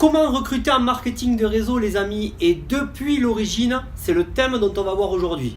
Comment recruter en marketing de réseau, les amis, et depuis l'origine, c'est le thème dont on va voir aujourd'hui.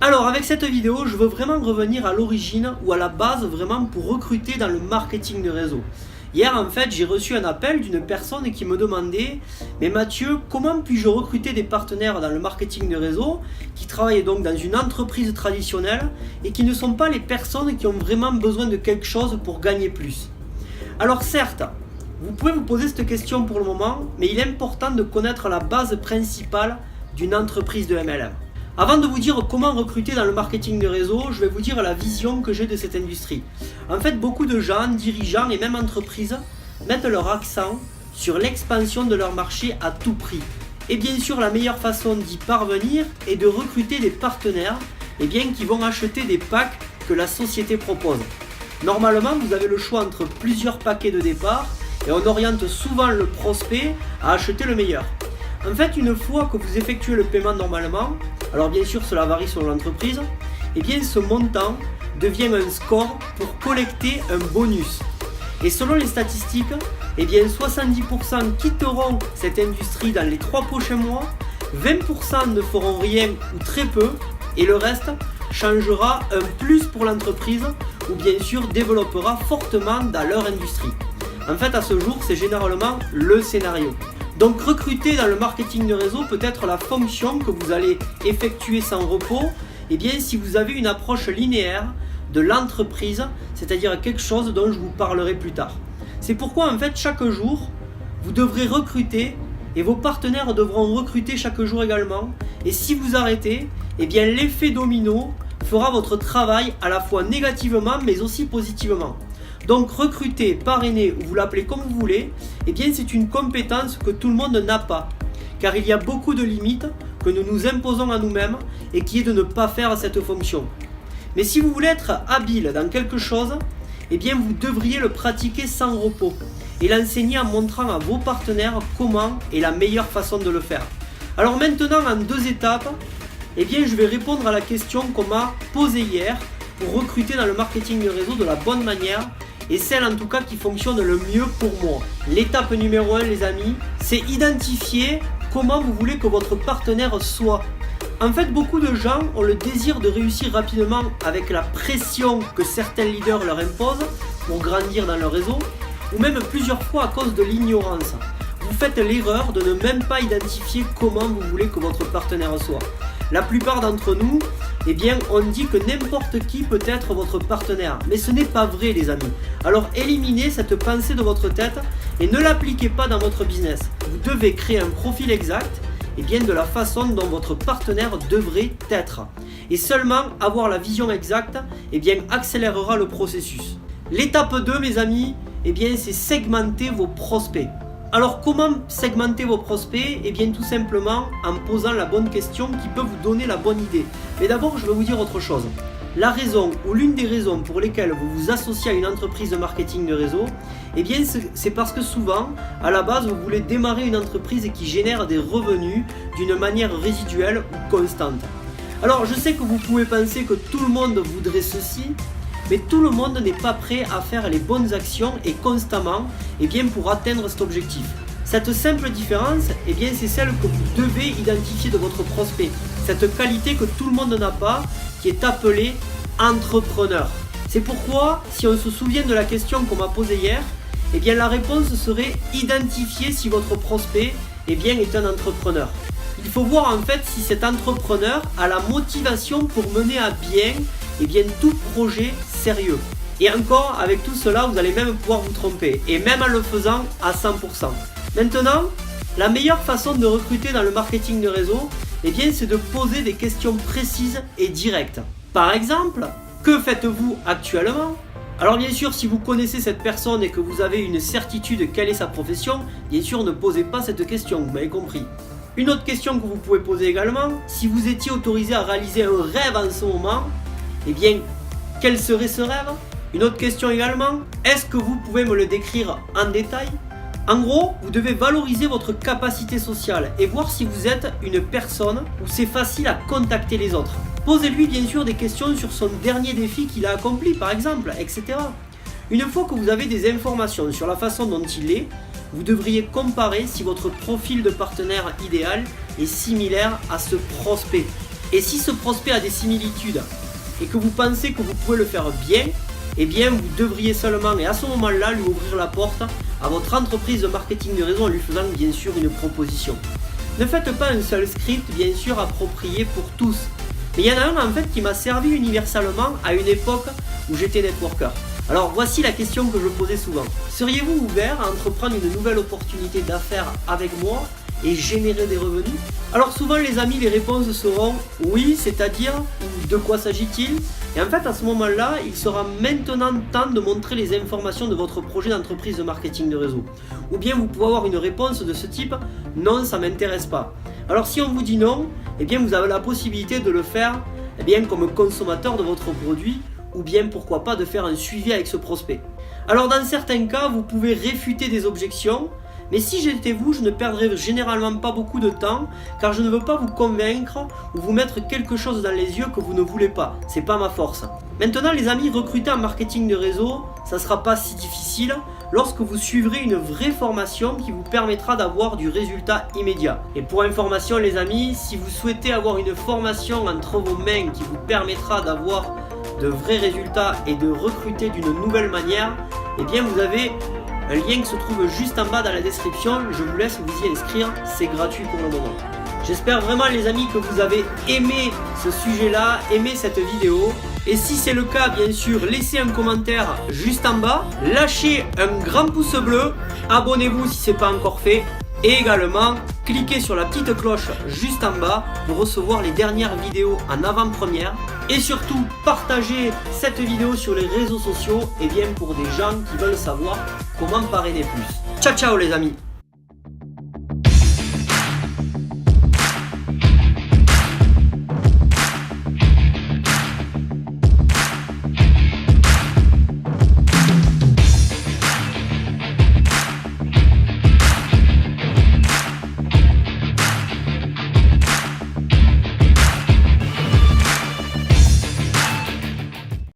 Alors avec cette vidéo, je veux vraiment revenir à l'origine ou à la base vraiment pour recruter dans le marketing de réseau. Hier en fait, j'ai reçu un appel d'une personne qui me demandait « Mais Mathieu, comment puis-je recruter des partenaires dans le marketing de réseau qui travaillent donc dans une entreprise traditionnelle et qui ne sont pas les personnes qui ont vraiment besoin de quelque chose pour gagner plus ?» Alors certes, vous pouvez vous poser cette question pour le moment, mais il est important de connaître la base principale d'une entreprise de MLM. Avant de vous dire comment recruter dans le marketing de réseau, je vais vous dire la vision que j'ai de cette industrie. En fait, beaucoup de gens, dirigeants et même entreprises mettent leur accent sur l'expansion de leur marché à tout prix. Et bien sûr, la meilleure façon d'y parvenir est de recruter des partenaires qui vont acheter des packs que la société propose. Normalement, vous avez le choix entre plusieurs paquets de départ et on oriente souvent le prospect à acheter le meilleur. En fait, une fois que vous effectuez le paiement normalement, alors bien sûr cela varie selon l'entreprise, ce montant devient un score pour collecter un bonus. Et selon les statistiques, 70% quitteront cette industrie dans les 3 prochains mois, 20% ne feront rien ou très peu, et le reste changera un plus pour l'entreprise ou bien sûr développera fortement dans leur industrie. En fait, à ce jour, c'est généralement le scénario. Donc recruter dans le marketing de réseau peut être la fonction que vous allez effectuer sans repos si vous avez une approche linéaire de l'entreprise, c'est-à-dire quelque chose dont je vous parlerai plus tard. C'est pourquoi en fait chaque jour, vous devrez recruter et vos partenaires devront recruter chaque jour également. Et si vous arrêtez, l'effet domino fera votre travail à la fois négativement mais aussi positivement. Donc recruter, parrainer ou vous l'appelez comme vous voulez, c'est une compétence que tout le monde n'a pas. Car il y a beaucoup de limites que nous nous imposons à nous-mêmes et qui est de ne pas faire cette fonction. Mais si vous voulez être habile dans quelque chose, vous devriez le pratiquer sans repos et l'enseigner en montrant à vos partenaires comment est la meilleure façon de le faire. Alors maintenant en 2 étapes, je vais répondre à la question qu'on m'a posée hier pour recruter dans le marketing de réseau de la bonne manière et celle en tout cas qui fonctionne le mieux pour moi. L'étape numéro 1 les amis, c'est identifier comment vous voulez que votre partenaire soit. En fait, beaucoup de gens ont le désir de réussir rapidement avec la pression que certains leaders leur imposent pour grandir dans leur réseau, ou même plusieurs fois à cause de l'ignorance. Vous faites l'erreur de ne même pas identifier comment vous voulez que votre partenaire soit. La plupart d'entre nous, on dit que n'importe qui peut être votre partenaire. Mais ce n'est pas vrai les amis. Alors éliminez cette pensée de votre tête et ne l'appliquez pas dans votre business. Vous devez créer un profil exact de la façon dont votre partenaire devrait être. Et seulement avoir la vision exacte accélérera le processus. L'étape 2 mes amis, c'est segmenter vos prospects. Alors comment segmenter vos prospects? Tout simplement en posant la bonne question qui peut vous donner la bonne idée. Mais d'abord je vais vous dire autre chose. La raison ou l'une des raisons pour lesquelles vous vous associez à une entreprise de marketing de réseau, c'est parce que souvent, à la base, vous voulez démarrer une entreprise qui génère des revenus d'une manière résiduelle ou constante. Alors je sais que vous pouvez penser que tout le monde voudrait ceci, mais tout le monde n'est pas prêt à faire les bonnes actions et constamment pour atteindre cet objectif. Cette simple différence, c'est celle que vous devez identifier de votre prospect. Cette qualité que tout le monde n'a pas, qui est appelée entrepreneur. C'est pourquoi, si on se souvient de la question qu'on m'a posée hier, la réponse serait identifier si votre prospect est un entrepreneur. Il faut voir en fait si cet entrepreneur a la motivation pour mener à bien eh bien tout projet sérieux. Et encore, avec tout cela, vous allez même pouvoir vous tromper, et même en le faisant à 100%. Maintenant, la meilleure façon de recruter dans le marketing de réseau, eh bien, c'est de poser des questions précises et directes. Par exemple, que faites-vous actuellement ? Alors bien sûr, si vous connaissez cette personne et que vous avez une certitude quelle est sa profession, bien sûr ne posez pas cette question, vous m'avez compris. Une autre question que vous pouvez poser également, si vous étiez autorisé à réaliser un rêve en ce moment, eh bien, quel serait ce rêve ? Une autre question également, est-ce que vous pouvez me le décrire en détail ? En gros, vous devez valoriser votre capacité sociale et voir si vous êtes une personne où c'est facile à contacter les autres. Posez-lui bien sûr des questions sur son dernier défi qu'il a accompli par exemple, etc. Une fois que vous avez des informations sur la façon dont il est, vous devriez comparer si votre profil de partenaire idéal est similaire à ce prospect. Et si ce prospect a des similitudes et que vous pensez que vous pouvez le faire bien, eh bien vous devriez seulement et à ce moment-là lui ouvrir la porte à votre entreprise de marketing de réseau en lui faisant bien sûr une proposition. Ne faites pas un seul script bien sûr approprié pour tous. Mais il y en a un en fait qui m'a servi universellement à une époque où j'étais networker. Alors voici la question que je posais souvent. Seriez-vous ouvert à entreprendre une nouvelle opportunité d'affaires avec moi et générer des revenus ? Alors souvent les amis, les réponses seront oui, c'est-à-dire de quoi s'agit-il ? Et en fait à ce moment-là, il sera maintenant temps de montrer les informations de votre projet d'entreprise de marketing de réseau. Ou bien vous pouvez avoir une réponse de ce type non, ça m'intéresse pas. Alors si on vous dit non, eh bien vous avez la possibilité de le faire comme consommateur de votre produit ou bien pourquoi pas de faire un suivi avec ce prospect. Alors dans certains cas, vous pouvez réfuter des objections, mais si j'étais vous, je ne perdrais généralement pas beaucoup de temps car je ne veux pas vous convaincre ou vous mettre quelque chose dans les yeux que vous ne voulez pas. C'est pas ma force. Maintenant les amis, recruter en marketing de réseau, ça sera pas si difficile lorsque vous suivrez une vraie formation qui vous permettra d'avoir du résultat immédiat. Et pour information les amis, si vous souhaitez avoir une formation entre vos mains qui vous permettra d'avoir de vrais résultats et de recruter d'une nouvelle manière, eh bien vous avez un lien qui se trouve juste en bas dans la description. Je vous laisse vous y inscrire, c'est gratuit pour le moment. J'espère vraiment les amis que vous avez aimé ce sujet-là, aimé cette vidéo. Et si c'est le cas, bien sûr, laissez un commentaire juste en bas. Lâchez un grand pouce bleu. Abonnez-vous si ce n'est pas encore fait. Et également, cliquez sur la petite cloche juste en bas pour recevoir les dernières vidéos en avant-première. Et surtout, partagez cette vidéo sur les réseaux sociaux pour des gens qui veulent savoir comment parrainer plus. Ciao ciao les amis!